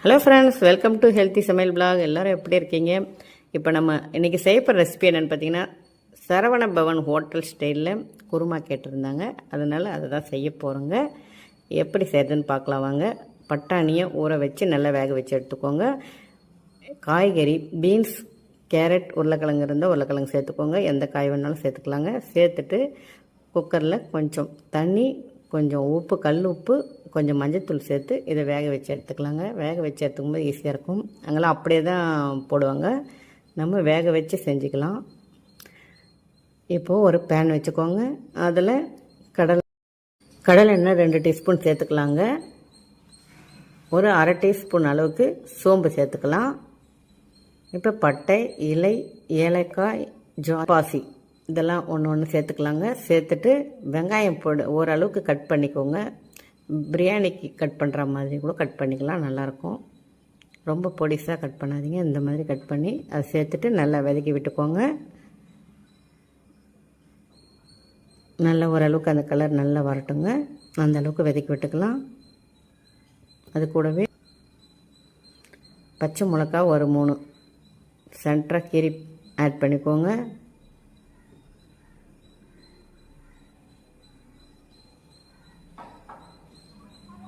Hello friends, welcome to healthy சமையல் black. எல்லோரும் எப்படி இருக்கீங்க? இப்போ நம்ம இன்றைக்கி செய்யப்படுற ரெசிபி என்னென்னு பார்த்தீங்கன்னா, சரவண பவன் ஹோட்டல் ஸ்டைலில் குருமா கேட்டிருந்தாங்க. அதனால் அதை தான் செய்ய போகிறோங்க. எப்படி செய்கிறதுன்னு பார்க்கலாம் வாங்க. பட்டாணியை ஊற வச்சு நல்லா வேக வச்சு எடுத்துக்கோங்க. காய்கறி பீன்ஸ், கேரட், உருளைக்கிழங்கு இருந்தால் உருளைக்கிழங்கு சேர்த்துக்கோங்க. எந்த காய் வேணாலும் சேர்த்துக்கலாங்க. சேர்த்துட்டு குக்கரில் கொஞ்சம் தண்ணி, கொஞ்சம் உப்பு, கல் உப்பு, கொஞ்சம் மஞ்சத்தூள் சேர்த்து இதை வேக வச்சு எடுத்துக்கலாங்க. வேக வச்சு எடுத்துக்கும்போது ஈஸியாக இருக்கும். அங்கெல்லாம் அப்படியே தான் போடுவாங்க. நம்ம வேக வச்சு செஞ்சுக்கலாம். இப்போது ஒரு பேன் வச்சுக்கோங்க. அதில் கடலை எண்ணெய் 2 டீஸ்பூன் சேர்த்துக்கலாங்க. ஒரு அரை டீஸ்பூன் அளவுக்கு சோம்பு சேர்த்துக்கலாம். இப்போ பட்டை, இலை, ஏலக்காய், ஜாபாசி இதெல்லாம் ஒன்று சேர்த்துக்கலாங்க. சேர்த்துட்டு வெங்காயம் ஓரளவுக்கு கட் பண்ணிக்கோங்க. பிரியாணிக்கு கட் பண்ணுற மாதிரி கூட கட் பண்ணிக்கலாம், நல்லாயிருக்கும். ரொம்ப பொடிசாக கட் பண்ணாதீங்க, இந்த மாதிரி கட் பண்ணி அதை சேர்த்துட்டு நல்லா வதக்கி விட்டுக்கோங்க. நல்லா ஓரளவுக்கு அந்த கலர் நல்லா வரட்டுங்க. அந்த அளவுக்கு வதக்கி விட்டுக்கலாம். அது கூடவே பச்சை மிளகா ஒரு 3 சென்டராக கீரி ஆட் பண்ணிக்கோங்க.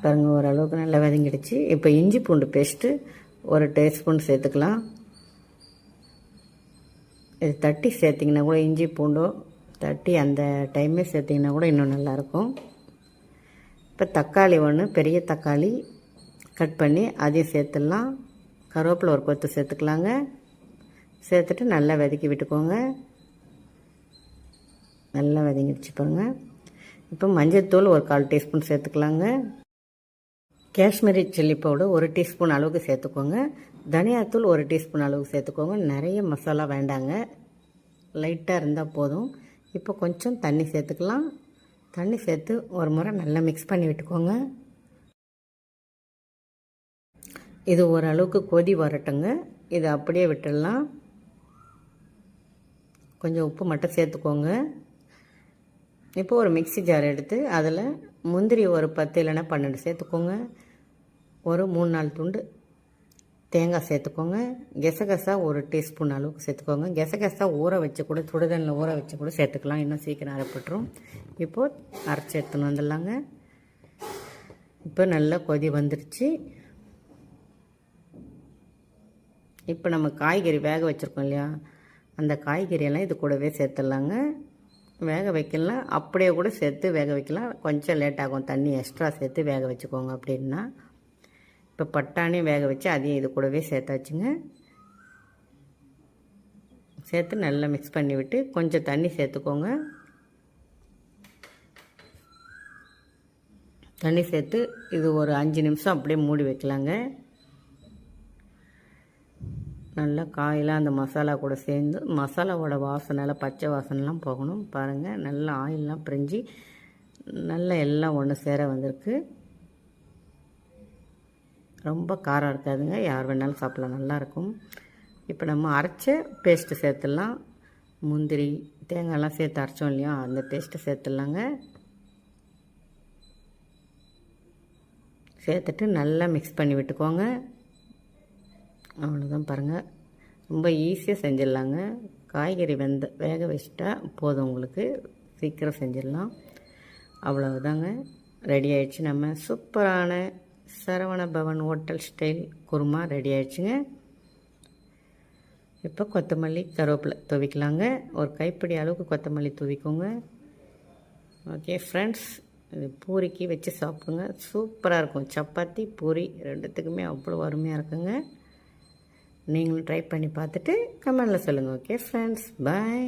பாருங்கள், ஓரளவுக்கு நல்லா வதங்கிடுச்சு. இப்போ இஞ்சி பூண்டு பேஸ்ட்டு ஒரு டீஸ்பூன் சேர்த்துக்கலாம். இது தட்டி சேர்த்திங்கன்னா கூட, இஞ்சி பூண்டோ தட்டி அந்த டைமே சேர்த்திங்கன்னா கூட இன்னும் நல்லாயிருக்கும். இப்போ தக்காளி பெரிய தக்காளி கட் பண்ணி அதையும் சேர்த்துடலாம். கருவேப்பிலை ஒரு கொத்து சேர்த்துக்கலாங்க. சேர்த்துட்டு நல்லா வதக்கி விட்டுக்கோங்க. நல்லா வதங்கிடுச்சு பாருங்கள். இப்போ மஞ்சள்தூள் ஒரு 1/4 டீஸ்பூன் சேர்த்துக்கலாங்க. காஷ்மீரி சில்லி பவுடர் 1 டீஸ்பூன் அளவுக்கு சேர்த்துக்கோங்க. தனியாத்தூள் 1 டீஸ்பூன் அளவுக்கு சேர்த்துக்கோங்க. நிறைய மசாலா வேண்டாங்க, லைட்டாக இருந்தால் போதும். இப்போ கொஞ்சம் தண்ணி சேர்த்துக்கலாம். தண்ணி சேர்த்து ஒரு முறை நல்லா மிக்ஸ் பண்ணி விட்டுக்கோங்க. இது ஓரளவுக்கு கொதி வரட்டுங்க. இதை அப்படியே விட்டுடலாம். கொஞ்சம் உப்பு மட்டும் சேர்த்துக்கோங்க. இப்போ ஒரு மிக்ஸி ஜார் எடுத்து அதில் முந்திரி ஒரு 10 இல்லைன்னா 12 சேர்த்துக்கோங்க. ஒரு 3-4 துண்டு தேங்காய் சேர்த்துக்கோங்க. கெசகசா 1 டீஸ்பூன் அளவுக்கு சேர்த்துக்கோங்க. கெசகசா ஊற வச்சு கூட, சுடுதண்ணில் ஊற வச்சு கூட சேர்த்துக்கலாம், இன்னும் சீக்கிரம் அரைப்பட்டுரும். இப்போது அரைச்சி எடுத்துன்னு வந்துடலாங்க. இப்போ நல்லா கொதி வந்துடுச்சு. இப்போ நம்ம காய்கறி வேக வச்சுருக்கோம் இல்லையா, அந்த காய்கறியெல்லாம் இது கூடவே சேர்த்துடலாங்க. வேக வைக்கலாம், அப்படியே கூட சேர்த்து வேக வைக்கலாம். கொஞ்சம் லேட் ஆகும், தண்ணி எக்ஸ்ட்ரா சேர்த்து வேக வச்சுக்கோங்க அப்படின்னா. இப்போ பட்டாணி வேக வச்சு அதையும் இது கூடவே சேர்த்தாச்சுங்க. சேர்த்து நல்லா மிக்ஸ் பண்ணி விட்டு கொஞ்சம் தண்ணி சேர்த்துக்கோங்க. தண்ணி சேர்த்து இது ஒரு 5 நிமிஷம் அப்படியே மூடி வைக்கலாங்க. நல்லா காயெல்லாம் அந்த மசாலா கூட சேர்ந்து, மசாலாவோட வாசனைலாம் பச்சை வாசனைலாம் போகணும். பாருங்கள், நல்லா ஆயிலெலாம் பிரிஞ்சு நல்லா எல்லாம் ஒன்று சேர வந்திருக்கு. ரொம்ப காரம் இருக்காதுங்க, யார் வேணாலும் சாப்பிட்லாம், நல்லாயிருக்கும். இப்போ நம்ம அரைச்ச பேஸ்ட்டு சேர்த்துடலாம். முந்திரி, தேங்காயெல்லாம் சேர்த்து அரைச்சோம் இல்லையா, அந்த பேஸ்ட்டு சேர்த்துடலாங்க. சேர்த்துட்டு நல்லா மிக்ஸ் பண்ணி விட்டுக்கோங்க. அவ்வளோதான் பாருங்கள், ரொம்ப ஈஸியாக செஞ்சிடலாங்க. காய்கறி வேக வச்சுட்டா போதும், உங்களுக்கு சீக்கிரம் செஞ்சிடலாம். அவ்வளவுதாங்க, ரெடி ஆயிடுச்சு. நம்ம சூப்பரான Saravana Bhavan hotel style kurma ready ஆயிடுச்சுங்க. இப்போ கொத்தமல்லி, கருவேப்பிலை தூவிக்கலாங்க. ஒரு கைப்பிடி அளவுக்கு கொத்தமல்லி தூவிக்கோங்க. ஓகே ஃப்ரெண்ட்ஸ், இது பூரிக்கு வச்சு சாப்பிடுங்க, சூப்பராக இருக்கும். சப்பாத்தி, பூரி ரெண்டுத்துக்குமே அவ்வளோ அருமையாக இருக்குங்க. நீங்களும் ட்ரை பண்ணி பார்த்துட்டு கமெண்டில் சொல்லுங்கள். ஓகே ஃப்ரெண்ட்ஸ், பாய்.